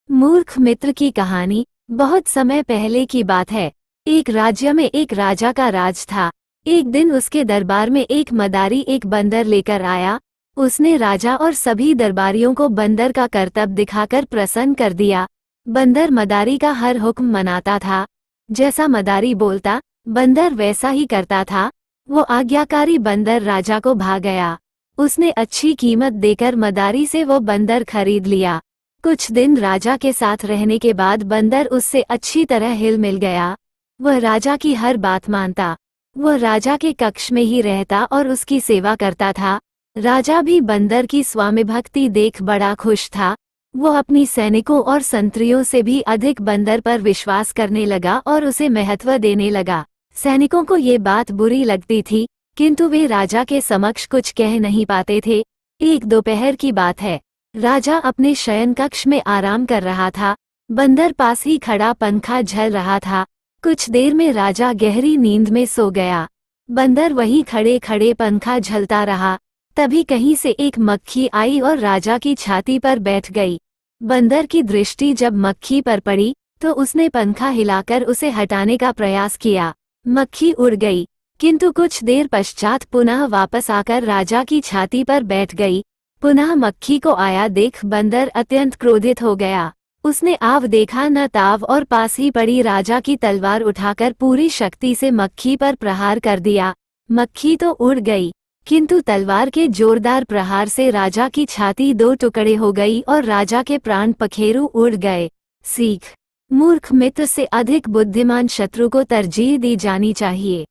मूर्ख मित्र की कहानी। बहुत समय पहले की बात है। एक राज्य में एक राजा का राज था। एक दिन उसके दरबार में एक मदारी एक बंदर लेकर आया। उसने राजा और सभी दरबारियों को बंदर का करतब दिखाकर प्रसन्न कर दिया। बंदर मदारी का हर हुक्म मनाता था। जैसा मदारी बोलता बंदर वैसा ही करता था। वो आज्ञाकारी बंदर राजा को भा गया। उसने अच्छी कीमत देकर मदारी से वो बंदर खरीद लिया। कुछ दिन राजा के साथ रहने के बाद बंदर उससे अच्छी तरह हिल मिल गया। वह राजा की हर बात मानता। वह राजा के कक्ष में ही रहता और उसकी सेवा करता था। राजा भी बंदर की स्वामिभक्ति देख बड़ा खुश था। वो अपनी सैनिकों और संतरियों से भी अधिक बंदर पर विश्वास करने लगा और उसे महत्व देने लगा। सैनिकों को ये बात बुरी लगती थी, किंतु वे राजा के समक्ष कुछ कह नहीं पाते थे। एक दोपहर की बात है। राजा अपने शयन कक्ष में आराम कर रहा था। बंदर पास ही खड़ा पंखा झल रहा था। कुछ देर में राजा गहरी नींद में सो गया। बंदर वहीं खड़े खड़े पंखा झलता रहा। तभी कहीं से एक मक्खी आई और राजा की छाती पर बैठ गई। बंदर की दृष्टि जब मक्खी पर पड़ी तो उसने पंखा हिलाकर उसे हटाने का प्रयास किया। मक्खी उड़ गई, किंतु कुछ देर पश्चात पुनः वापस आकर राजा की छाती पर बैठ गई। पुनः मक्खी को आया देख बंदर अत्यंत क्रोधित हो गया। उसने आव देखा न ताव और पास ही पड़ी राजा की तलवार उठाकर पूरी शक्ति से मक्खी पर प्रहार कर दिया। मक्खी तो उड़ गई, किंतु तलवार के जोरदार प्रहार से राजा की छाती दो टुकड़े हो गई और राजा के प्राण पखेरु उड़ गए। सीख: मूर्ख मित्र से अधिक बुद्धिमान शत्रु को तरजीह दी जानी चाहिए।